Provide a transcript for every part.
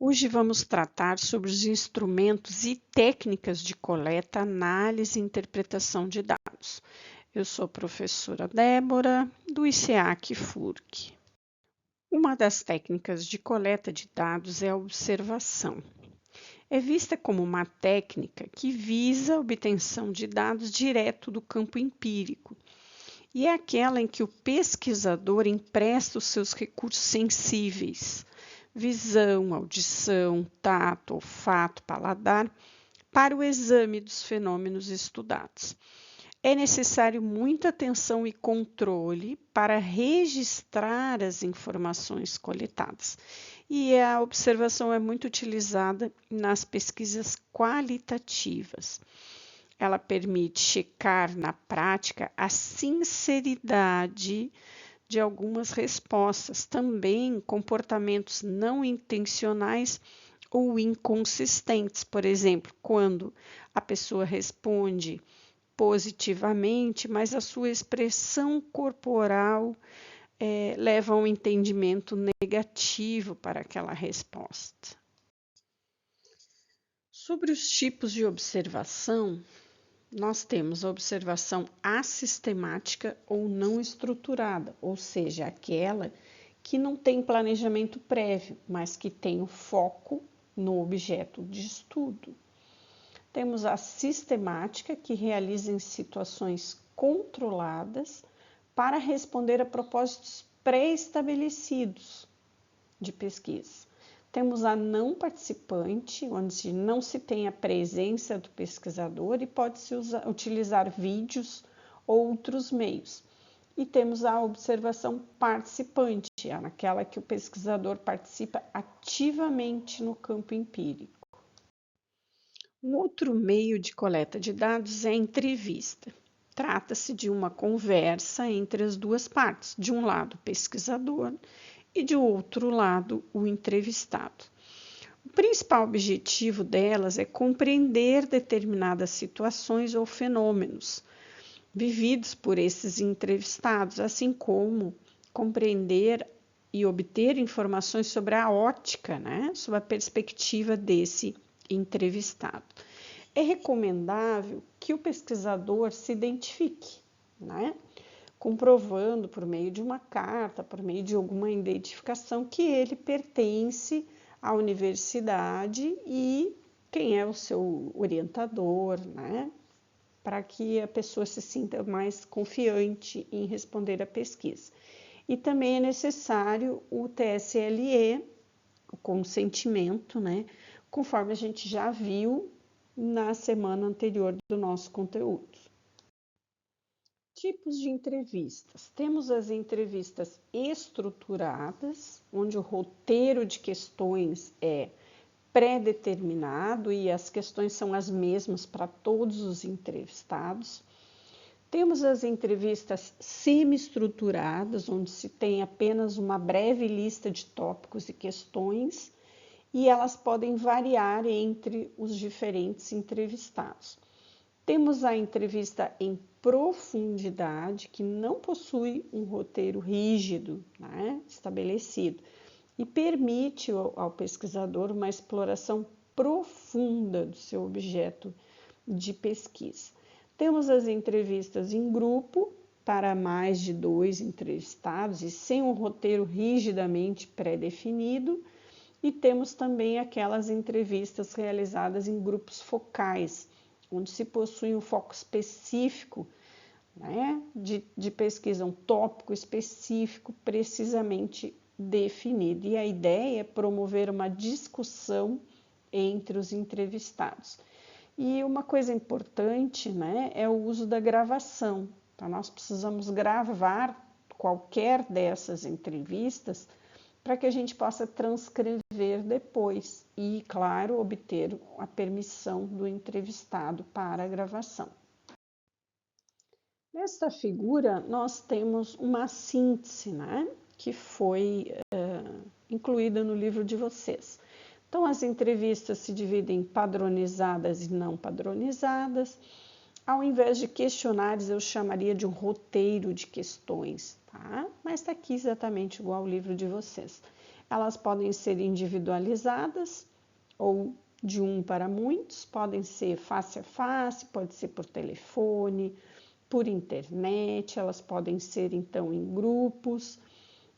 Hoje vamos tratar sobre os instrumentos e técnicas de coleta, análise e interpretação de dados. Eu sou a professora Débora, do ICEAC FURC. Uma das técnicas de coleta de dados é a observação. É vista como uma técnica que visa a obtenção de dados direto do campo empírico e é aquela em que o pesquisador empresta os seus recursos sensíveis, visão, audição, tato, olfato, paladar, para o exame dos fenômenos estudados. É necessário muita atenção e controle para registrar as informações coletadas. E a observação é muito utilizada nas pesquisas qualitativas. Ela permite checar na prática a sinceridade de algumas respostas, também comportamentos não intencionais ou inconsistentes. Por exemplo, quando a pessoa responde positivamente, mas a sua expressão corporal leva a um entendimento negativo para aquela resposta. Sobre os tipos de observação, nós temos a observação assistemática ou não estruturada, ou seja, aquela que não tem planejamento prévio, mas que tem o foco no objeto de estudo. Temos a sistemática, que realiza em situações controladas para responder a propósitos pré-estabelecidos de pesquisa. Temos a não participante, onde não se tem a presença do pesquisador e pode-se utilizar vídeos ou outros meios. E temos a observação participante, aquela que o pesquisador participa ativamente no campo empírico. Um outro meio de coleta de dados é a entrevista. Trata-se de uma conversa entre as duas partes, de um lado o pesquisador e de outro lado o entrevistado. O principal objetivo delas é compreender determinadas situações ou fenômenos vividos por esses entrevistados, assim como compreender e obter informações sobre a ótica, sobre a perspectiva desse entrevistado. É recomendável que o pesquisador se identifique, comprovando por meio de uma carta, por meio de alguma identificação, que ele pertence à universidade e quem é o seu orientador, para que a pessoa se sinta mais confiante em responder à pesquisa. E também é necessário o TSLE, o consentimento, conforme a gente já viu na semana anterior do nosso conteúdo. Tipos de entrevistas. Temos as entrevistas estruturadas, onde o roteiro de questões é pré-determinado e as questões são as mesmas para todos os entrevistados. Temos as entrevistas semi-estruturadas, onde se tem apenas uma breve lista de tópicos e questões e elas podem variar entre os diferentes entrevistados. Temos a entrevista em profundidade, que não possui um roteiro rígido, estabelecido, e permite ao pesquisador uma exploração profunda do seu objeto de pesquisa. Temos as entrevistas em grupo, para mais de 2 entrevistados e sem um roteiro rigidamente pré-definido, e temos também aquelas entrevistas realizadas em grupos focais, onde se possui um foco específico de pesquisa, um tópico específico precisamente definido. E a ideia é promover uma discussão entre os entrevistados. E uma coisa importante é o uso da gravação. Então, nós precisamos gravar qualquer dessas entrevistas para que a gente possa transcrever depois e, claro, obter a permissão do entrevistado para a gravação. Nesta figura, nós temos uma síntese, que foi incluída no livro de vocês. Então, as entrevistas se dividem em padronizadas e não padronizadas. Ao invés de questionários, eu chamaria de um roteiro de questões, mas está aqui exatamente igual ao livro de vocês. Elas podem ser individualizadas ou de um para muitos, podem ser face a face, pode ser por telefone, por internet, elas podem ser então em grupos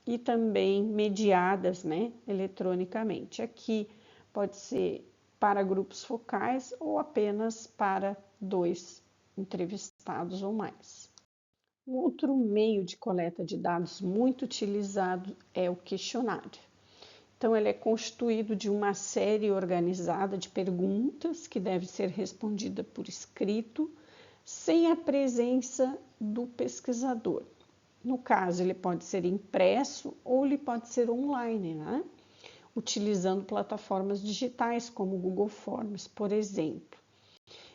e também mediadas, né, eletronicamente. Aqui pode ser para grupos focais ou apenas para 2 entrevistados ou mais. Um outro meio de coleta de dados muito utilizado é o questionário. Então, ele é constituído de uma série organizada de perguntas que deve ser respondida por escrito, sem a presença do pesquisador. No caso, ele pode ser impresso ou ele pode ser online, né? Utilizando plataformas digitais como o Google Forms, por exemplo.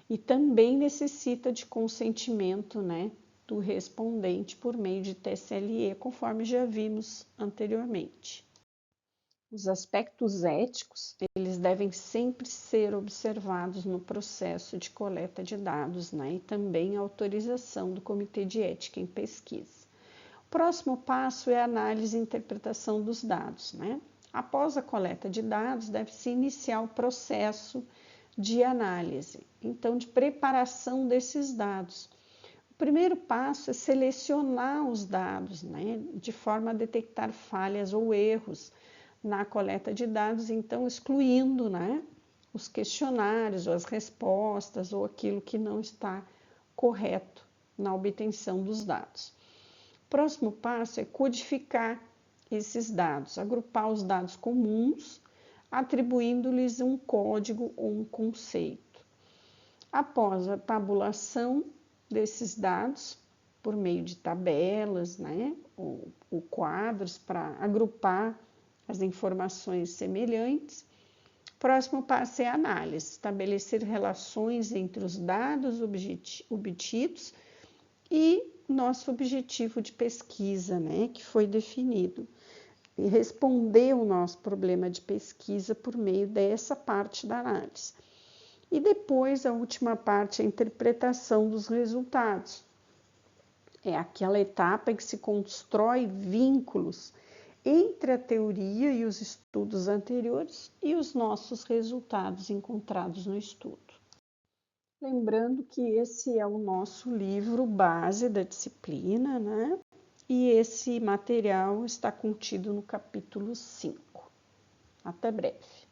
E também necessita de consentimento, né, do respondente por meio de TSLE, conforme já vimos anteriormente. Os aspectos éticos, eles devem sempre ser observados no processo de coleta de dados, né, e também a autorização do Comitê de Ética em Pesquisa. O próximo passo é a análise e interpretação dos dados, né? Após a coleta de dados, deve-se iniciar o processo de análise, então, de preparação desses dados. O primeiro passo é selecionar os dados, né, de forma a detectar falhas ou erros na coleta de dados, então excluindo, né, os questionários ou as respostas ou aquilo que não está correto na obtenção dos dados. O próximo passo é codificar esses dados, agrupar os dados comuns, atribuindo-lhes um código ou um conceito. Após a tabulação desses dados, por meio de tabelas, né, ou quadros para agrupar as informações semelhantes. O próximo passo é a análise, estabelecer relações entre os dados obtidos e nosso objetivo de pesquisa, né, que foi definido. E responder o nosso problema de pesquisa por meio dessa parte da análise. E depois, a última parte, a interpretação dos resultados. É aquela etapa em que se constrói vínculos entre a teoria e os estudos anteriores e os nossos resultados encontrados no estudo. Lembrando que esse é o nosso livro base da disciplina, né? E esse material está contido no capítulo 5. Até breve.